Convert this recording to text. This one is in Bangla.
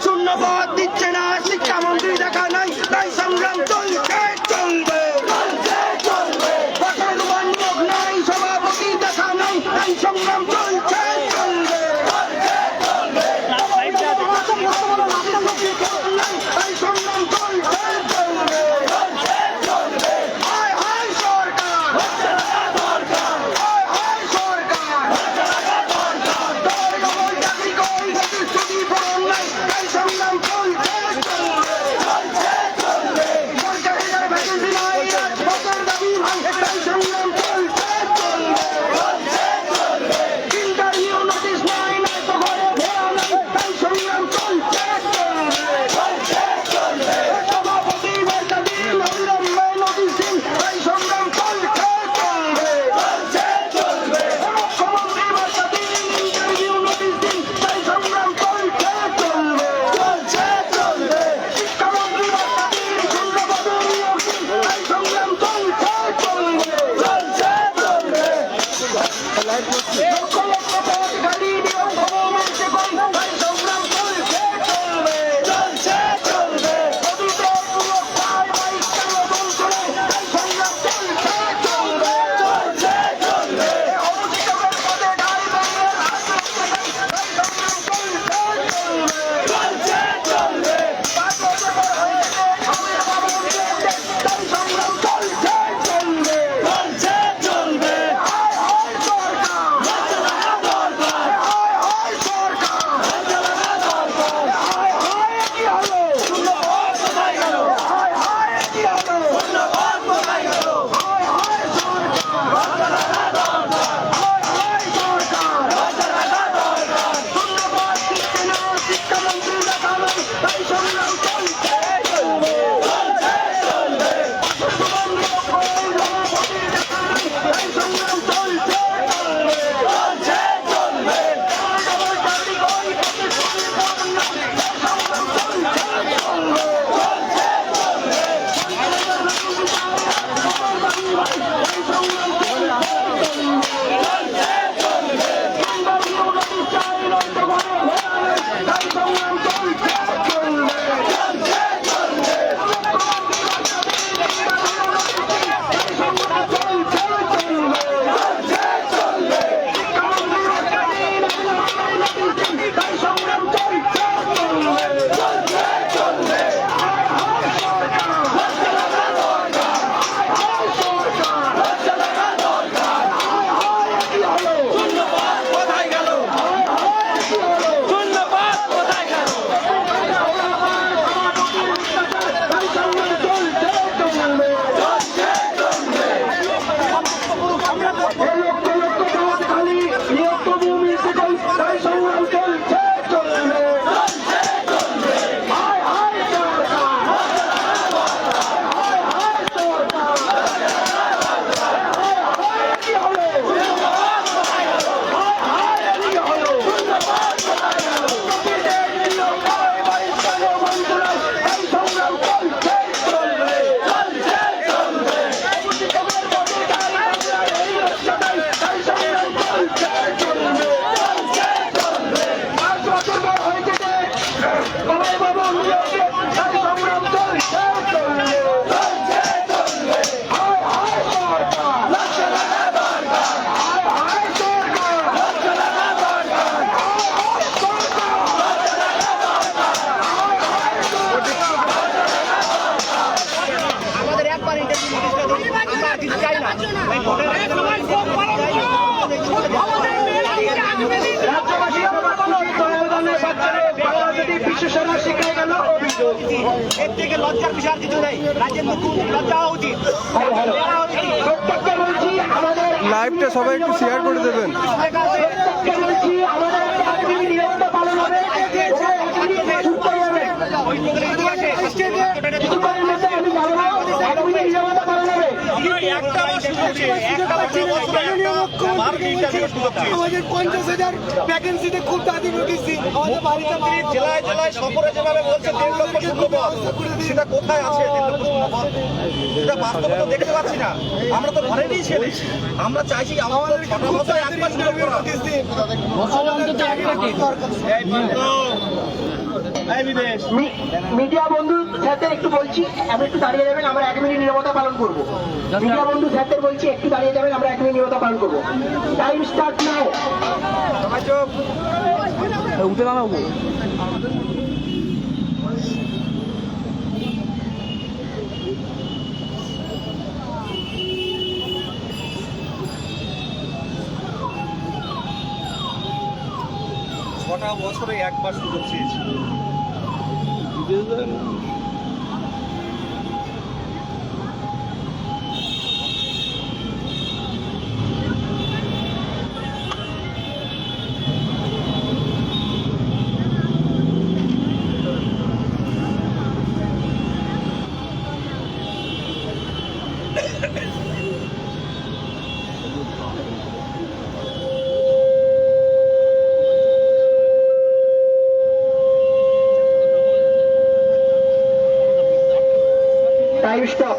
শূন্যপদ দিচ্ছে না শিক্ষামন্ত্রী, দেখা নাই তাই সংগ্রাম চলছে চলবে। নাই সভাপতি দেখা নাই তাই সংগ্রাম চলছে চলবে। তাই সংগ্রাম চলছে চলবে। হায় হায় সরকার, হায় হায় সরকার, তাই সংগ্রাম চলছে চলবে। সরকারের ভ্যাকেন্সি নাই, রাজপথের দাবি ভাই, তাই সংগ্রাম চলছে চলবে। ইন্টারভিউ নোটিশ নাই, নাই তো ঘরে ভেড়া নাই, তাই সংগ্রাম চলছে চলবে। সভাপতি বার্তা দিন, অবিলম্বে নোটিশ দিন, তাই সংগ্রাম চলছে চলবে। মুখ্যমন্ত্রী বার্তা দিন, ইন্টারভিউ নোটিশ দিন, তাই সংগ্রাম চলছে চলবে। শিক্ষামন্ত্রী বার্তা দিন, শূন্যপদে নিয়োগ দিন, তাই সংগ্রাম চলছে চলবে। লক্ষ লক্ষ পদ খালি নিয়োগ হবো মেলছে কই, তাই সংগ্রাম চলছে চলবে। অধিকার সুরক্ষায় বাইক চালো দল চলে, তাই সংগ্রাম চলছে চলবে। অবশিষ্টদের পদে ঢাই বাংলার হাত রক্ষা নাই, তাই সংগ্রাম চলছে চলবে। 5 বছর হয়েছে সবের বাবন দেশ, তাই সংগ্রাম চলছে চলবে। হায় হায় সরকার, হায় হায় সরকার, হায় হায় কি হলো, হায় হায় কি হলো, হায় হায় সরকার, হায় হায় সরকার। ধন্যবাদ দিচ্ছে না শিক্ষামন্ত্রী, দেখা নাই তাই সংগ্রাম চলছে চলবে। তাই সংগ্রাম চলছে চলবে। বিশেষণা শিখে গেল অভিযোগ, এর থেকে লজ্জার বিষয় কিছু নেই। রাজ্যের মুখ্যমন্ত্রী লজ্জা হওয়া উচিত। প্রত্যেককে বলছি আমাদের লাইভটা সবাই একটু শেয়ার করে দেবেন। প্রত্যেককে বলছি আমাদের নিয়মটা পালন হবে। আমাদের 50,000 ভ্যাকেন্সিতে খুব তাড়াতাড়ি নোটিশ দিন। আমাদের বাড়িতে জেলায় জেলায় সফরে যেভাবে বলছে 1.5 লক্ষ শূন্যপদ, সেটা কোথায় আছে 1.5 লক্ষ শূন্যপদ? এটা বাস্তবে তো দেখতে পাচ্ছি না। আমরা তো ঘরেরই ছেলে, আমরা চাইছি আমাদের 6টা বছরে একবার নিয়োগ করা। নোটিশ দিন। মিডিয়া বন্ধু স্যারদের একটু বলছি, আমি একটু দাঁড়িয়ে যাবেন, আমরা 1 মিনিট নীরবতা পালন করব। মিডিয়া বন্ধু স্যারদের বলছি একটু দাঁড়িয়ে যাবেন, আমরা 1 মিনিট নীরবতা পালন করব। Time start now. সবাই চুপ। উঠে দাঁড়াবো। ছটা বছরে একবার সুযোগ চেয়েছি। Time stop.